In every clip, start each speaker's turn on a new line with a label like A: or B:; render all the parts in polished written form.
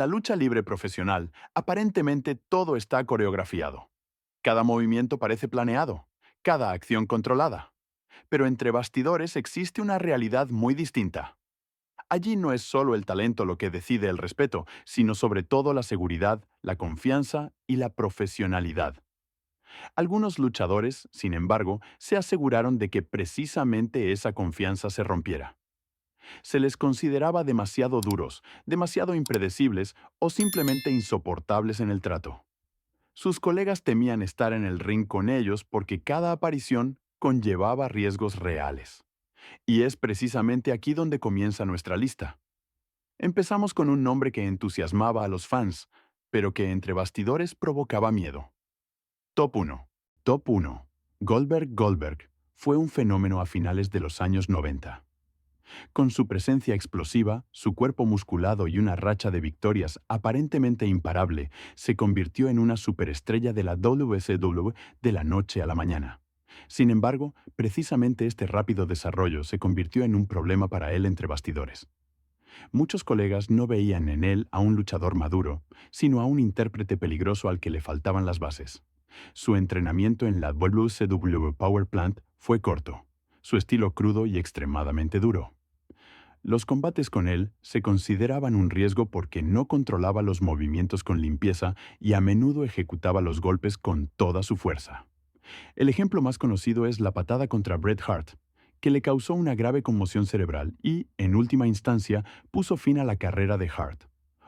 A: la lucha libre profesional, aparentemente todo está coreografiado. Cada movimiento parece planeado, cada acción controlada. Pero entre bastidores existe una realidad muy distinta. Allí no es solo el talento lo que decide el respeto, sino sobre todo la seguridad, la confianza y la profesionalidad. Algunos luchadores, sin embargo, se aseguraron de que precisamente esa confianza se rompiera. Se les consideraba demasiado duros, demasiado impredecibles o simplemente insoportables en el trato. Sus colegas temían estar en el ring con ellos porque cada aparición conllevaba riesgos reales. Y es precisamente aquí donde comienza nuestra lista. Empezamos con un nombre que entusiasmaba a los fans, pero que entre bastidores provocaba miedo. Top 1. Top 1. Goldberg fue un fenómeno a finales de los años 90. Con su presencia explosiva, su cuerpo musculado y una racha de victorias aparentemente imparable, se convirtió en una superestrella de la WCW de la noche a la mañana. Sin embargo, precisamente este rápido desarrollo se convirtió en un problema para él entre bastidores. Muchos colegas no veían en él a un luchador maduro, sino a un intérprete peligroso al que le faltaban las bases. Su entrenamiento en la WCW Power Plant fue corto, su estilo crudo y extremadamente duro. Los combates con él se consideraban un riesgo porque no controlaba los movimientos con limpieza y a menudo ejecutaba los golpes con toda su fuerza. El ejemplo más conocido es la patada contra Bret Hart, que le causó una grave conmoción cerebral y, en última instancia, puso fin a la carrera de Hart.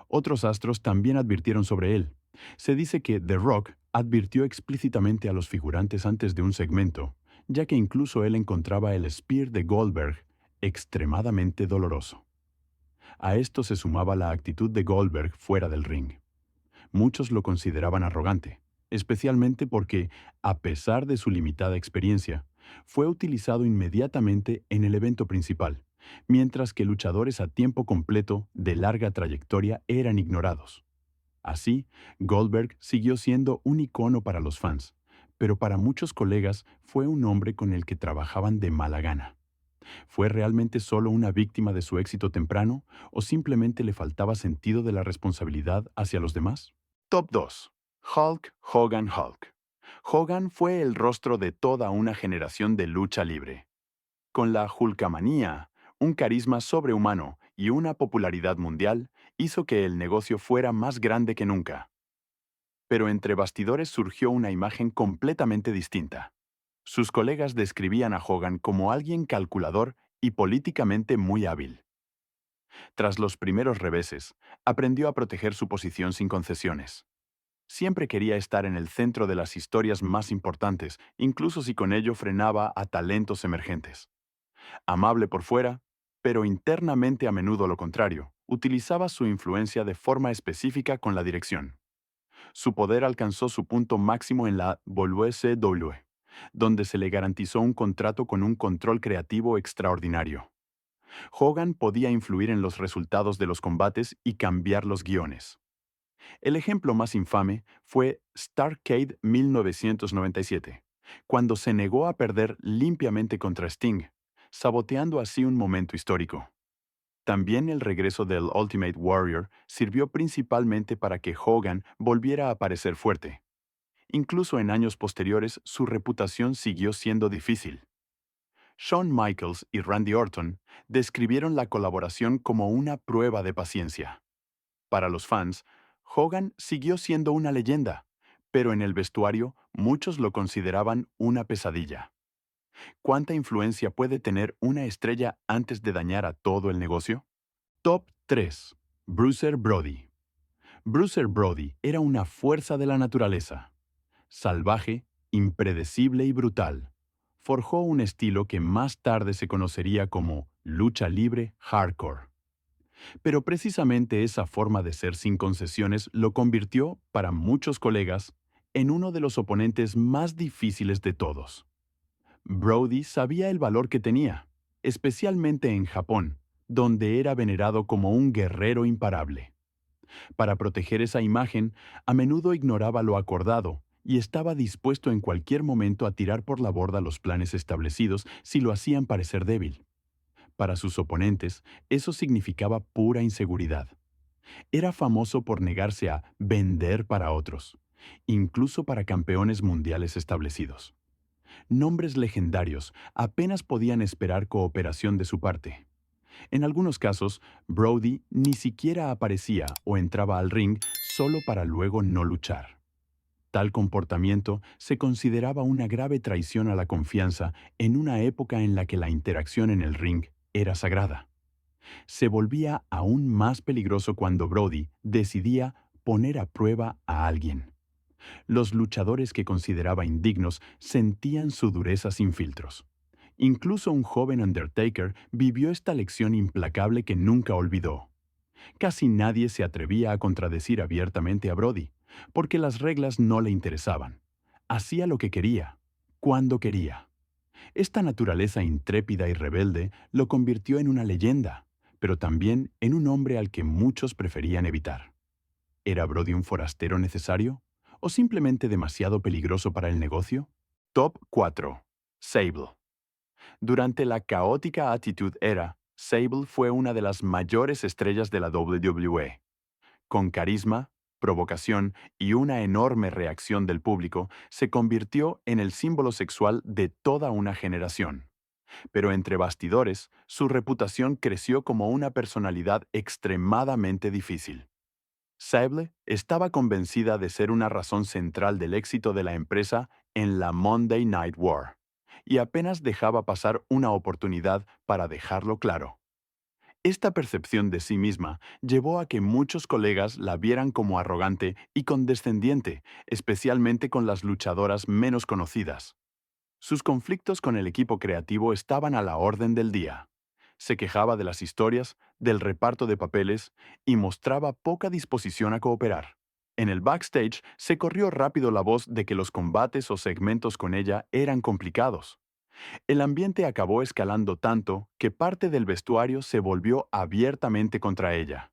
A: Otros astros también advirtieron sobre él. Se dice que The Rock advirtió explícitamente a los figurantes antes de un segmento, ya que incluso él encontraba el Spear de Goldberg extremadamente doloroso. A esto se sumaba la actitud de Goldberg fuera del ring. Muchos lo consideraban arrogante, especialmente porque, a pesar de su limitada experiencia, fue utilizado inmediatamente en el evento principal, mientras que luchadores a tiempo completo de larga trayectoria eran ignorados. Así, Goldberg siguió siendo un icono para los fans, pero para muchos colegas fue un hombre con el que trabajaban de mala gana. ¿Fue realmente solo una víctima de su éxito temprano o simplemente le faltaba sentido de la responsabilidad hacia los demás? Top 2. Hulk Hogan Hulk. Hogan fue el rostro de toda una generación de lucha libre. Con la Hulkamanía, un carisma sobrehumano y una popularidad mundial, hizo que el negocio fuera más grande que nunca. Pero entre bastidores surgió una imagen completamente distinta. Sus colegas describían a Hogan como alguien calculador y políticamente muy hábil. Tras los primeros reveses, aprendió a proteger su posición sin concesiones. Siempre quería estar en el centro de las historias más importantes, incluso si con ello frenaba a talentos emergentes. Amable por fuera, pero internamente a menudo lo contrario, utilizaba su influencia de forma específica con la dirección. Su poder alcanzó su punto máximo en la WCW, donde se le garantizó un contrato con un control creativo extraordinario. Hogan podía influir en los resultados de los combates y cambiar los guiones. El ejemplo más infame fue Starrcade 1997, cuando se negó a perder limpiamente contra Sting, saboteando así un momento histórico. También el regreso del Ultimate Warrior sirvió principalmente para que Hogan volviera a parecer fuerte. Incluso en años posteriores, su reputación siguió siendo difícil. Shawn Michaels y Randy Orton describieron la colaboración como una prueba de paciencia. Para los fans, Hogan siguió siendo una leyenda, pero en el vestuario muchos lo consideraban una pesadilla. ¿Cuánta influencia puede tener una estrella antes de dañar a todo el negocio? Top 3. Bruiser Brody. Bruiser Brody era una fuerza de la naturaleza. Salvaje, impredecible y brutal. Forjó un estilo que más tarde se conocería como lucha libre hardcore. Pero precisamente esa forma de ser sin concesiones lo convirtió, para muchos colegas, en uno de los oponentes más difíciles de todos. Brody sabía el valor que tenía, especialmente en Japón, donde era venerado como un guerrero imparable. Para proteger esa imagen, a menudo ignoraba lo acordado y estaba dispuesto en cualquier momento a tirar por la borda los planes establecidos si lo hacían parecer débil. Para sus oponentes, eso significaba pura inseguridad. Era famoso por negarse a vender para otros, incluso para campeones mundiales establecidos. Nombres legendarios apenas podían esperar cooperación de su parte. En algunos casos, Brody ni siquiera aparecía o entraba al ring solo para luego no luchar. Tal comportamiento se consideraba una grave traición a la confianza en una época en la que la interacción en el ring era sagrada. Se volvía aún más peligroso cuando Brody decidía poner a prueba a alguien. Los luchadores que consideraba indignos sentían su dureza sin filtros. Incluso un joven Undertaker vivió esta lección implacable que nunca olvidó. Casi nadie se atrevía a contradecir abiertamente a Brody, porque las reglas no le interesaban. Hacía lo que quería, cuando quería. Esta naturaleza intrépida y rebelde lo convirtió en una leyenda, pero también en un hombre al que muchos preferían evitar. ¿Era Brody un forastero necesario? ¿O simplemente demasiado peligroso para el negocio? Top 4. Sable. Durante la caótica Attitude Era, Sable fue una de las mayores estrellas de la WWE. Con carisma, provocación y una enorme reacción del público, se convirtió en el símbolo sexual de toda una generación. Pero entre bastidores, su reputación creció como una personalidad extremadamente difícil. Sable estaba convencida de ser una razón central del éxito de la empresa en la Monday Night War, y apenas dejaba pasar una oportunidad para dejarlo claro. Esta percepción de sí misma llevó a que muchos colegas la vieran como arrogante y condescendiente, especialmente con las luchadoras menos conocidas. Sus conflictos con el equipo creativo estaban a la orden del día. Se quejaba de las historias, del reparto de papeles y mostraba poca disposición a cooperar. En el backstage se corrió rápido la voz de que los combates o segmentos con ella eran complicados. El ambiente acabó escalando tanto que parte del vestuario se volvió abiertamente contra ella.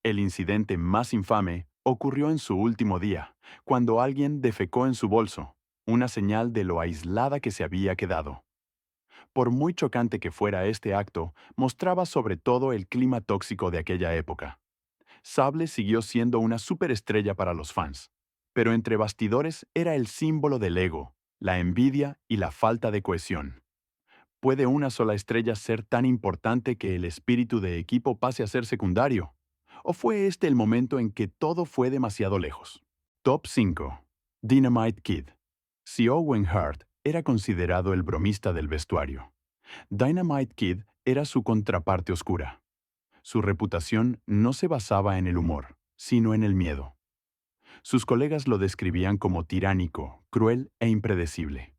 A: El incidente más infame ocurrió en su último día, cuando alguien defecó en su bolso, una señal de lo aislada que se había quedado. Por muy chocante que fuera este acto, mostraba sobre todo el clima tóxico de aquella época. Sable siguió siendo una superestrella para los fans, pero entre bastidores era el símbolo del ego, la envidia y la falta de cohesión. ¿Puede una sola estrella ser tan importante que el espíritu de equipo pase a ser secundario? ¿O fue este el momento en que todo fue demasiado lejos? Top 5. Dynamite Kid. Si Owen Hart era considerado el bromista del vestuario, Dynamite Kid era su contraparte oscura. Su reputación no se basaba en el humor, sino en el miedo. Sus colegas lo describían como tiránico, cruel e impredecible.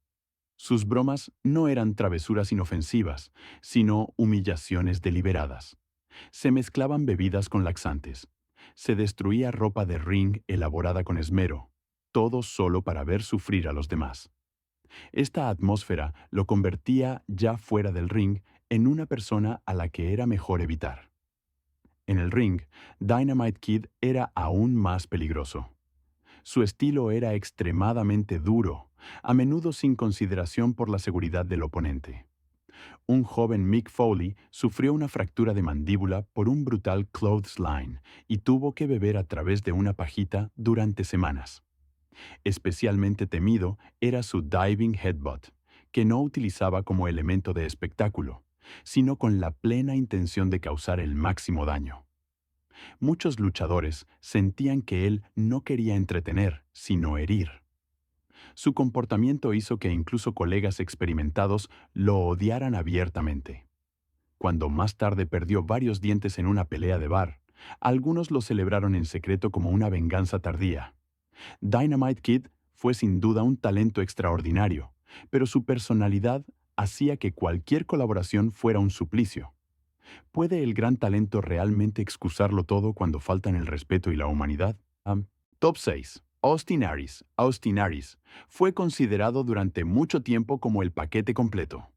A: Sus bromas no eran travesuras inofensivas, sino humillaciones deliberadas. Se mezclaban bebidas con laxantes. Se destruía ropa de ring elaborada con esmero, todo solo para ver sufrir a los demás. Esta atmósfera lo convertía, ya fuera del ring, en una persona a la que era mejor evitar. En el ring, Dynamite Kid era aún más peligroso. Su estilo era extremadamente duro, a menudo sin consideración por la seguridad del oponente. Un joven Mick Foley sufrió una fractura de mandíbula por un brutal clothesline y tuvo que beber a través de una pajita durante semanas. Especialmente temido era su diving headbutt, que no utilizaba como elemento de espectáculo, sino con la plena intención de causar el máximo daño. Muchos luchadores sentían que él no quería entretener, sino herir. Su comportamiento hizo que incluso colegas experimentados lo odiaran abiertamente. Cuando más tarde perdió varios dientes en una pelea de bar, algunos lo celebraron en secreto como una venganza tardía. Dynamite Kid fue sin duda un talento extraordinario, pero su personalidad hacía que cualquier colaboración fuera un suplicio. ¿Puede el gran talento realmente excusarlo todo cuando faltan el respeto y la humanidad? Top 6. Austin Aries. Austin Aries fue considerado durante mucho tiempo como el paquete completo.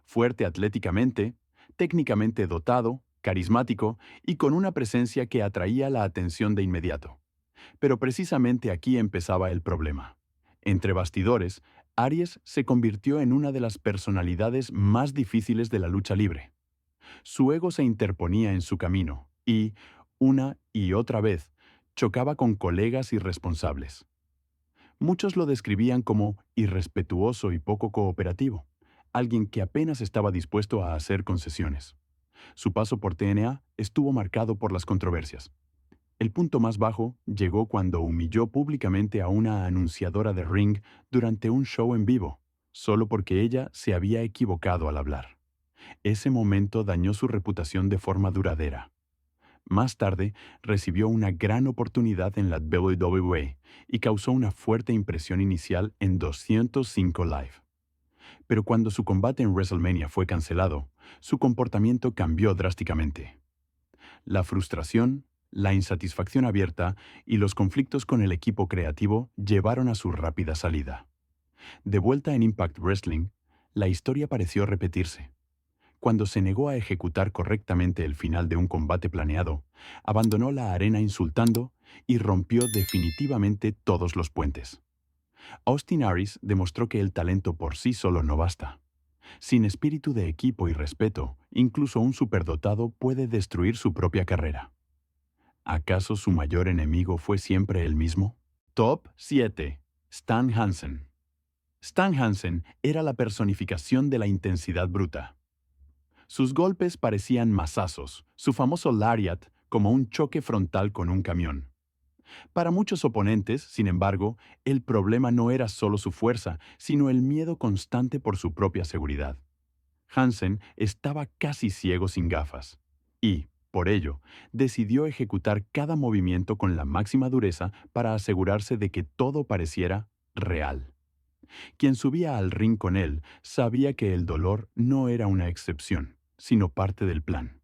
A: Fuerte atléticamente, técnicamente dotado, carismático y con una presencia que atraía la atención de inmediato. Pero precisamente aquí empezaba el problema. Entre bastidores, Aries se convirtió en una de las personalidades más difíciles de la lucha libre. Su ego se interponía en su camino y, Una y otra vez, chocaba con colegas irresponsables. Muchos lo describían como irrespetuoso y poco cooperativo, alguien que apenas estaba dispuesto a hacer concesiones. Su paso por TNA estuvo marcado por las controversias. El punto más bajo llegó cuando humilló públicamente a una anunciadora de Ring durante un show en vivo, solo porque ella se había equivocado al hablar. Ese momento dañó su reputación de forma duradera. Más tarde, recibió una gran oportunidad en la WWE y causó una fuerte impresión inicial en 205 Live. Pero cuando su combate en WrestleMania fue cancelado, su comportamiento cambió drásticamente. La frustración, la insatisfacción abierta y los conflictos con el equipo creativo llevaron a su rápida salida. De vuelta en Impact Wrestling, la historia pareció repetirse. Cuando se negó a ejecutar correctamente el final de un combate planeado, abandonó la arena insultando y rompió definitivamente todos los puentes. Austin Aries demostró que el talento por sí solo no basta. Sin espíritu de equipo y respeto, incluso un superdotado puede destruir su propia carrera. ¿Acaso su mayor enemigo fue siempre el mismo? Top 7. Stan Hansen. Stan Hansen era la personificación de la intensidad bruta. Sus golpes parecían mazazos, su famoso lariat como un choque frontal con un camión. Para muchos oponentes, sin embargo, el problema no era solo su fuerza, sino el miedo constante por su propia seguridad. Hansen estaba casi ciego sin gafas y, por ello, decidió ejecutar cada movimiento con la máxima dureza para asegurarse de que todo pareciera real. Quien subía al ring con él sabía que el dolor no era una excepción, sino parte del plan.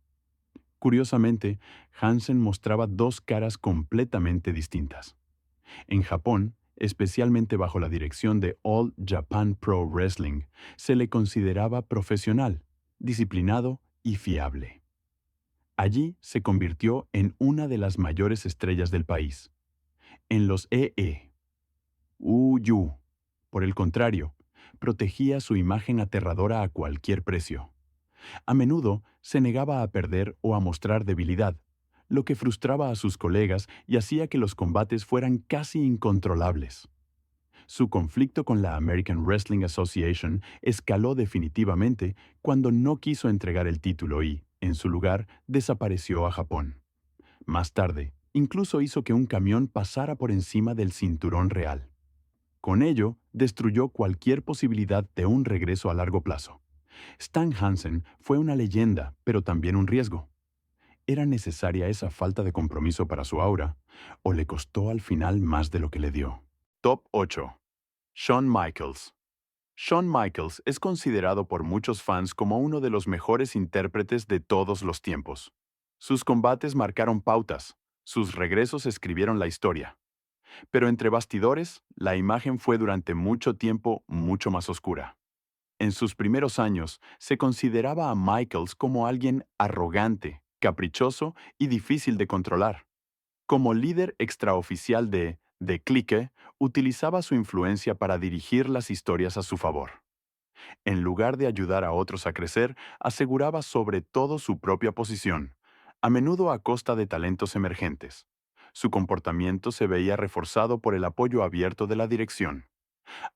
A: Curiosamente, Hansen mostraba dos caras completamente distintas. En Japón, especialmente bajo la dirección de All Japan Pro Wrestling, se le consideraba profesional, disciplinado y fiable. Allí se convirtió en una de las mayores estrellas del país. En los Uyu, por el contrario, protegía su imagen aterradora a cualquier precio. A menudo se negaba a perder o a mostrar debilidad, lo que frustraba a sus colegas y hacía que los combates fueran casi incontrolables. Su conflicto con la American Wrestling Association escaló definitivamente cuando no quiso entregar el título y, en su lugar, desapareció a Japón. Más tarde, incluso hizo que un camión pasara por encima del cinturón real. Con ello, destruyó cualquier posibilidad de un regreso a largo plazo. Stan Hansen fue una leyenda, pero también un riesgo. ¿Era necesaria esa falta de compromiso para su aura, o le costó al final más de lo que le dio? Top 8. Shawn Michaels. Shawn Michaels es considerado por muchos fans como uno de los mejores intérpretes de todos los tiempos. Sus combates marcaron pautas, sus regresos escribieron la historia. Pero entre bastidores, la imagen fue durante mucho tiempo mucho más oscura. En sus primeros años, se consideraba a Michaels como alguien arrogante, caprichoso y difícil de controlar. Como líder extraoficial de The Clique, utilizaba su influencia para dirigir las historias a su favor. En lugar de ayudar a otros a crecer, aseguraba sobre todo su propia posición, a menudo a costa de talentos emergentes. Su comportamiento se veía reforzado por el apoyo abierto de la dirección.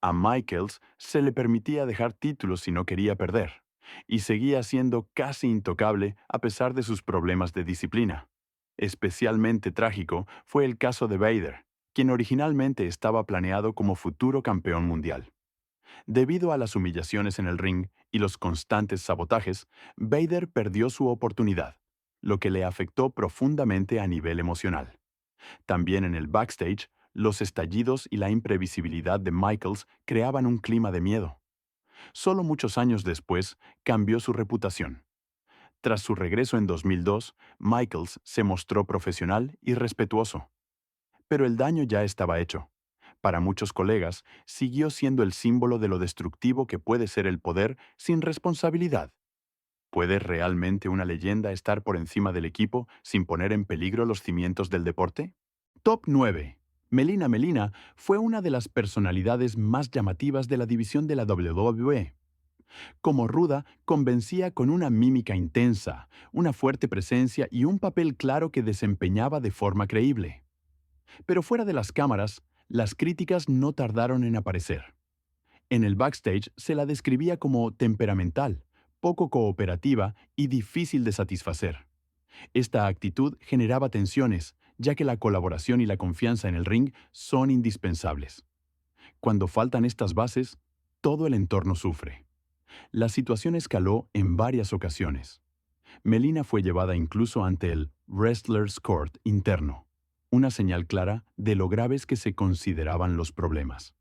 A: A Michaels se le permitía dejar títulos si no quería perder, y seguía siendo casi intocable a pesar de sus problemas de disciplina. Especialmente trágico fue el caso de Vader, quien originalmente estaba planeado como futuro campeón mundial. Debido a las humillaciones en el ring y los constantes sabotajes, Vader perdió su oportunidad, lo que le afectó profundamente a nivel emocional. También en el backstage, los estallidos y la imprevisibilidad de Michaels creaban un clima de miedo. Solo muchos años después, cambió su reputación. Tras su regreso en 2002, Michaels se mostró profesional y respetuoso. Pero el daño ya estaba hecho. Para muchos colegas, siguió siendo el símbolo de lo destructivo que puede ser el poder sin responsabilidad. ¿Puede realmente una leyenda estar por encima del equipo sin poner en peligro los cimientos del deporte? Top 9. Melina Melina fue una de las personalidades más llamativas de la división de la WWE. Como ruda, convencía con una mímica intensa, una fuerte presencia y un papel claro que desempeñaba de forma creíble. Pero fuera de las cámaras, las críticas no tardaron en aparecer. En el backstage se la describía como temperamental, poco cooperativa y difícil de satisfacer. Esta actitud generaba tensiones, ya que la colaboración y la confianza en el ring son indispensables. Cuando faltan estas bases, todo el entorno sufre. La situación escaló en varias ocasiones. Melina fue llevada incluso ante el Wrestlers Court interno, una señal clara de lo graves que se consideraban los problemas.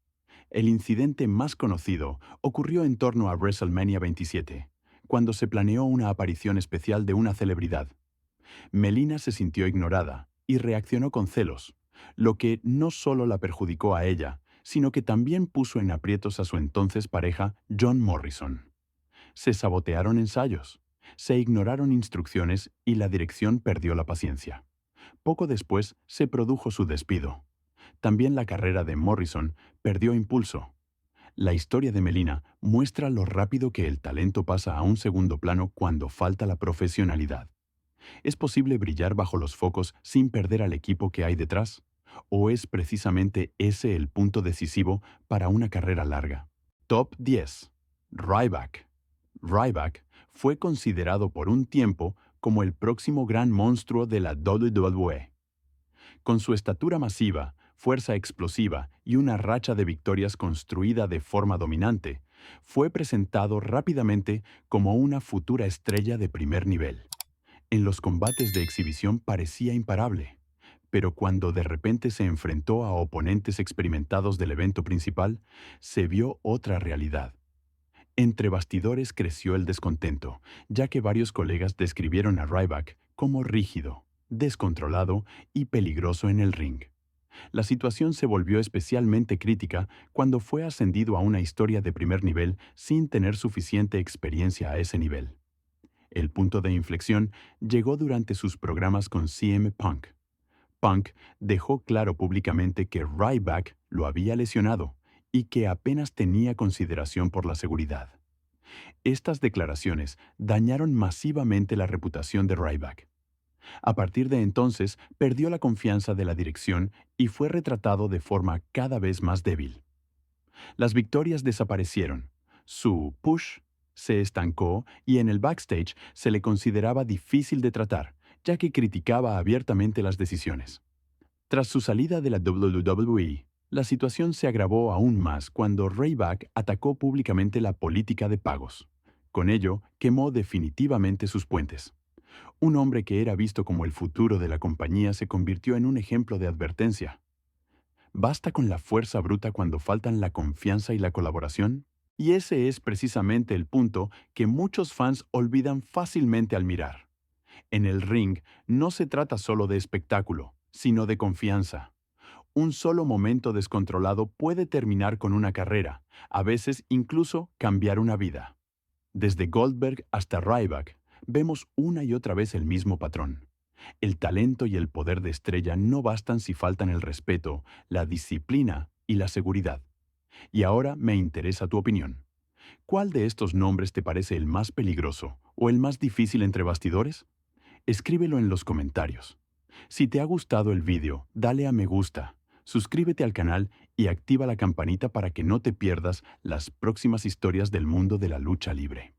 A: El incidente más conocido ocurrió en torno a WrestleMania 27, cuando se planeó una aparición especial de una celebridad. Melina se sintió ignorada y reaccionó con celos, lo que no solo la perjudicó a ella, sino que también puso en aprietos a su entonces pareja John Morrison. Se sabotearon ensayos, se ignoraron instrucciones y la dirección perdió la paciencia. Poco después se produjo su despido. También la carrera de Morrison perdió impulso. La historia de Melina muestra lo rápido que el talento pasa a un segundo plano cuando falta la profesionalidad. ¿Es posible brillar bajo los focos sin perder al equipo que hay detrás? ¿O es precisamente ese el punto decisivo para una carrera larga? Top 10. Ryback. Ryback fue considerado por un tiempo como el próximo gran monstruo de la WWE. Con su estatura masiva, fuerza explosiva y una racha de victorias construida de forma dominante, fue presentado rápidamente como una futura estrella de primer nivel. En los combates de exhibición parecía imparable, pero cuando de repente se enfrentó a oponentes experimentados del evento principal, se vio otra realidad. Entre bastidores creció el descontento, ya que varios colegas describieron a Ryback como rígido, descontrolado y peligroso en el ring. La situación se volvió especialmente crítica cuando fue ascendido a una historia de primer nivel sin tener suficiente experiencia a ese nivel. El punto de inflexión llegó durante sus programas con CM Punk. Punk dejó claro públicamente que Ryback lo había lesionado y que apenas tenía consideración por la seguridad. Estas declaraciones dañaron masivamente la reputación de Ryback. A partir de entonces, perdió la confianza de la dirección y fue retratado de forma cada vez más débil. Las victorias desaparecieron. Su push se estancó y en el backstage se le consideraba difícil de tratar, ya que criticaba abiertamente las decisiones. Tras su salida de la WWE, la situación se agravó aún más cuando Ryback atacó públicamente la política de pagos. Con ello, quemó definitivamente sus puentes. Un hombre que era visto como el futuro de la compañía se convirtió en un ejemplo de advertencia. ¿Basta con la fuerza bruta cuando faltan la confianza y la colaboración? Y ese es precisamente el punto que muchos fans olvidan fácilmente al mirar. En el ring no se trata solo de espectáculo, sino de confianza. Un solo momento descontrolado puede terminar con una carrera, a veces incluso cambiar una vida. Desde Goldberg hasta Ryback, vemos una y otra vez el mismo patrón. El talento y el poder de estrella no bastan si faltan el respeto, la disciplina y la seguridad. Y ahora me interesa tu opinión. ¿Cuál de estos nombres te parece el más peligroso o el más difícil entre bastidores? Escríbelo en los comentarios. Si te ha gustado el vídeo, dale a me gusta, suscríbete al canal y activa la campanita para que no te pierdas las próximas historias del mundo de la lucha libre.